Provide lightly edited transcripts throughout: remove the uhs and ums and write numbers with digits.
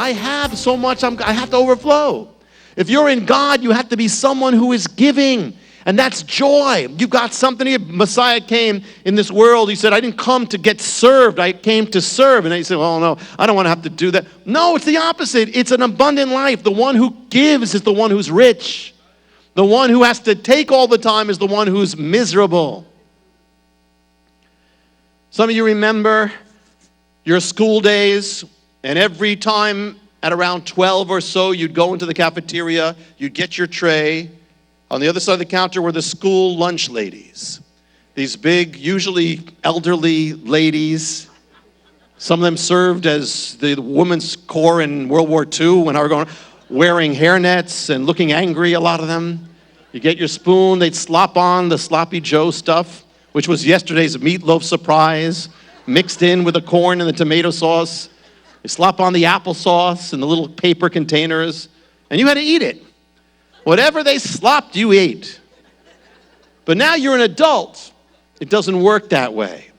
I have so much, I have to overflow. If you're in God, you have to be someone who is giving. And that's joy. You've got something here. Messiah came in this world. He said, I didn't come to get served. I came to serve. And they say, well, no, I don't want to have to do that. No, it's the opposite. It's an abundant life. The one who gives is the one who's rich. The one who has to take all the time is the one who's miserable. Some of you remember your school days, and every time at around 12 or so, you'd go into the cafeteria, you'd get your tray. On the other side of the counter were the school lunch ladies. These big, usually elderly ladies. Some of them served as the women's corps in World War II when I was going, wearing hairnets and looking angry, a lot of them. You get your spoon, they'd slop on the sloppy Joe stuff, which was yesterday's meatloaf surprise, mixed in with the corn and the tomato sauce. They slop on the applesauce in the little paper containers, and you had to eat it. Whatever they slopped, you ate. But now you're an adult. It doesn't work that way.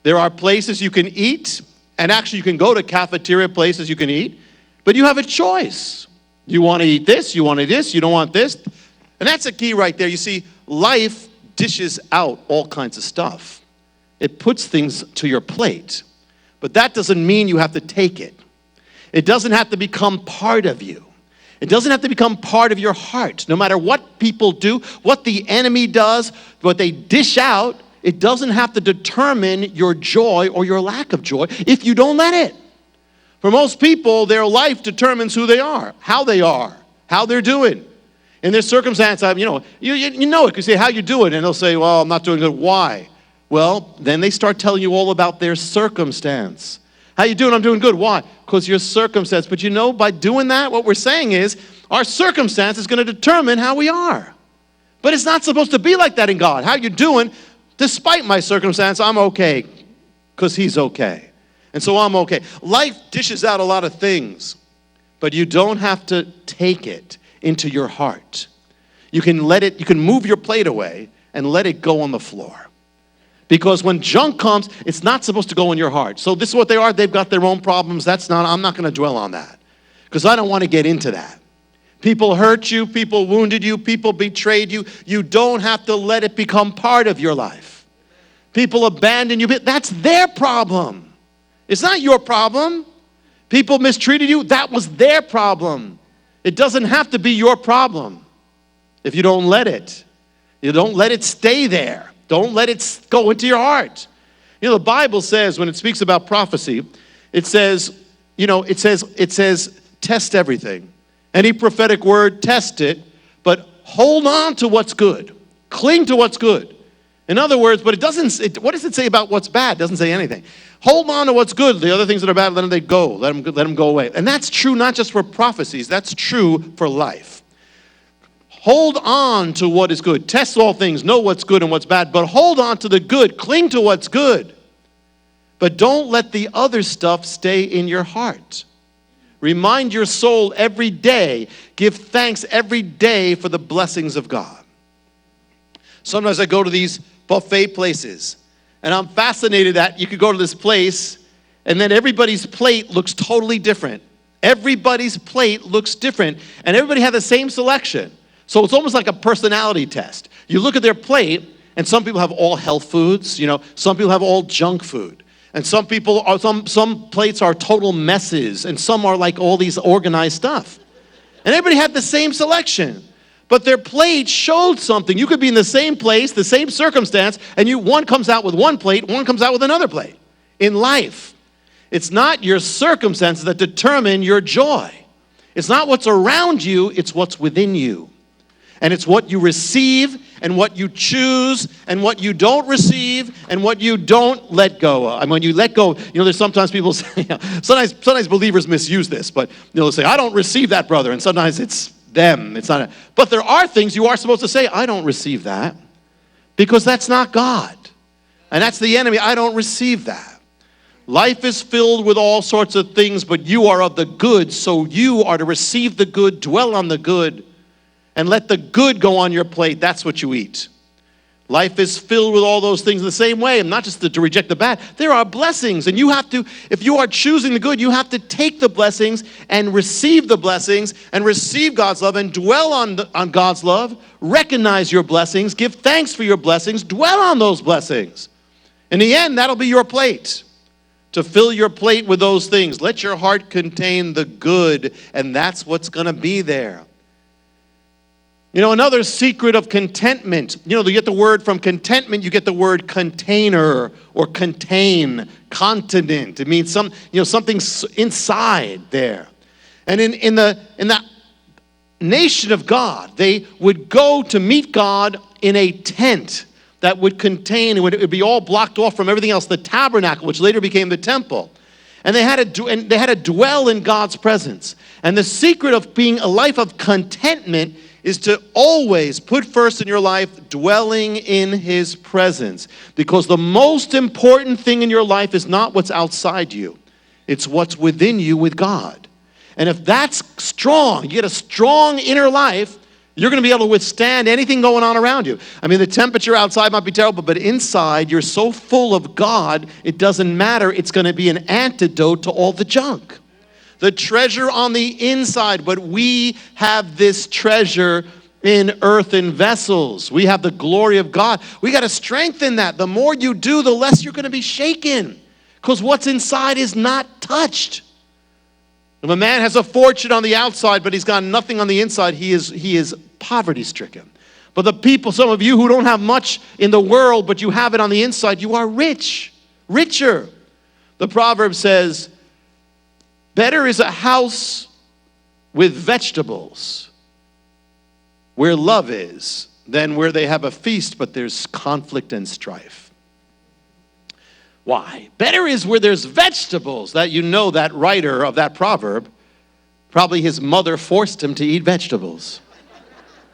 There are places you can eat, and actually you can go to cafeteria places you can eat, but you have a choice. You want to eat this, you want to eat this, you don't want this. And that's a key right there. You see, life dishes out all kinds of stuff. It puts things to your plate, but that doesn't mean you have to take it. It doesn't have to become part of you. It doesn't have to become part of your heart. No matter what people do, what the enemy does, what they dish out, it doesn't have to determine your joy or your lack of joy if you don't let it. For most people, their life determines who they are, how they're doing. In their circumstance, you know it. You say, how you doing? And they'll say, well, I'm not doing good. Why? Well, then they start telling you all about their circumstance. How you doing? I'm doing good. Why? Because your circumstance. But you know, by doing that, what we're saying is our circumstance is going to determine how we are. But it's not supposed to be like that in God. How you doing? Despite my circumstance, I'm okay because he's okay. And so I'm okay. Life dishes out a lot of things, but you don't have to take it into your heart. You can move your plate away and let it go on the floor. Because when junk comes, it's not supposed to go in your heart. So this is what they are. They've got their own problems. I'm not going to dwell on that. Because I don't want to get into that. People hurt you. People wounded you. People betrayed you. You don't have to let it become part of your life. People abandon you. That's their problem. It's not your problem. People mistreated you. That was their problem. It doesn't have to be your problem if you don't let it. You don't let it stay there. Don't let it go into your heart. You know, the Bible says, when it speaks about prophecy, it says, test everything. Any prophetic word, test it, but hold on to what's good. Cling to what's good. In other words, but what does it say about what's bad? It doesn't say anything. Hold on to what's good. The other things that are bad, let them go. Let them go away. And that's true not just for prophecies. That's true for life. Hold on to what is good. Test all things. Know what's good and what's bad. But hold on to the good. Cling to what's good. But don't let the other stuff stay in your heart. Remind your soul every day. Give thanks every day for the blessings of God. Sometimes I go to these buffet places, and I'm fascinated that you could go to this place, and then everybody's plate looks totally different. Everybody's plate looks different, and everybody has the same selection. So it's almost like a personality test. You look at their plate, and some people have all health foods. Some people have all junk food. And some plates are total messes, and some are like all these organized stuff. And everybody had the same selection. But their plate showed something. You could be in the same place, the same circumstance, and one comes out with one plate, one comes out with another plate. In life, it's not your circumstances that determine your joy. It's not what's around you, it's what's within you. And it's what you receive and what you choose and what you don't receive and what you don't let go of. And when you let go, there's sometimes people say, sometimes believers misuse this, but they'll say, I don't receive that, brother. And sometimes it's them. It's not. But there are things you are supposed to say, I don't receive that, because that's not God. And that's the enemy. I don't receive that. Life is filled with all sorts of things, but you are of the good, so you are to receive the good, dwell on the good, and let the good go on your plate. That's what you eat. Life is filled with all those things in the same way, and not just to reject the bad. There are blessings, and you have to, if you are choosing the good, you have to take the blessings and receive the blessings and receive God's love and dwell on God's love. Recognize your blessings, give thanks for your blessings, dwell on those blessings. In the end, that'll be your plate. To fill your plate with those things. Let your heart contain the good, and that's what's going to be there. You know, another secret of contentment, you get the word from contentment, you get the word container or contain, continent. It means something inside there. And in the nation of God, they would go to meet God in a tent that would contain, it would be all blocked off from everything else, the tabernacle, which later became the temple. And they had to dwell in God's presence. And the secret of being a life of contentment is to always put first in your life dwelling in his presence. Because the most important thing in your life is not what's outside you. It's what's within you with God. And if that's strong, you get a strong inner life, you're going to be able to withstand anything going on around you. I mean, the temperature outside might be terrible, but inside you're so full of God, it doesn't matter. It's going to be an antidote to all the junk. The treasure on the inside, but we have this treasure in earthen vessels. We have the glory of God. We got to strengthen that. The more you do, the less you're going to be shaken, because what's inside is not touched. If a man has a fortune on the outside, but he's got nothing on the inside, he is poverty-stricken. But the people, some of you who don't have much in the world, but you have it on the inside, you are rich, richer. The proverb says, better is a house with vegetables where love is than where they have a feast, but there's conflict and strife. Why? Better is where there's vegetables. That writer of that proverb, probably his mother forced him to eat vegetables.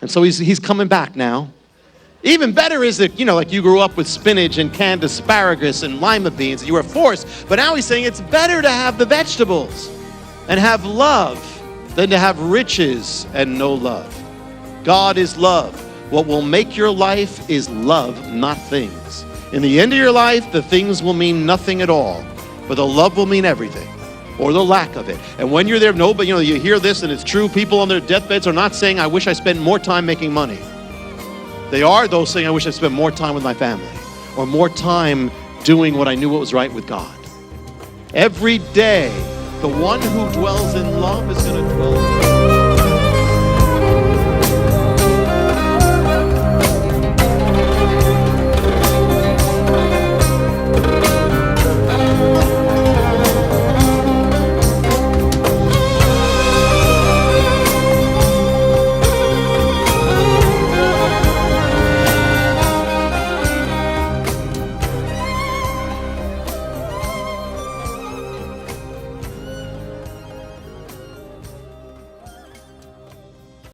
And so he's coming back now. Even better is that, like you grew up with spinach and canned asparagus and lima beans, and you were forced. But now he's saying it's better to have the vegetables and have love than to have riches and no love. God is love. What will make your life is love, not things. In the end of your life, the things will mean nothing at all, but the love will mean everything, or the lack of it. And when you're there, nobody, you hear this and it's true, people on their deathbeds are not saying, I wish I spent more time making money. They are, though, saying, I wish I spent more time with my family, or more time doing what I knew what was right with God. Every day, the one who dwells in love is going to dwell in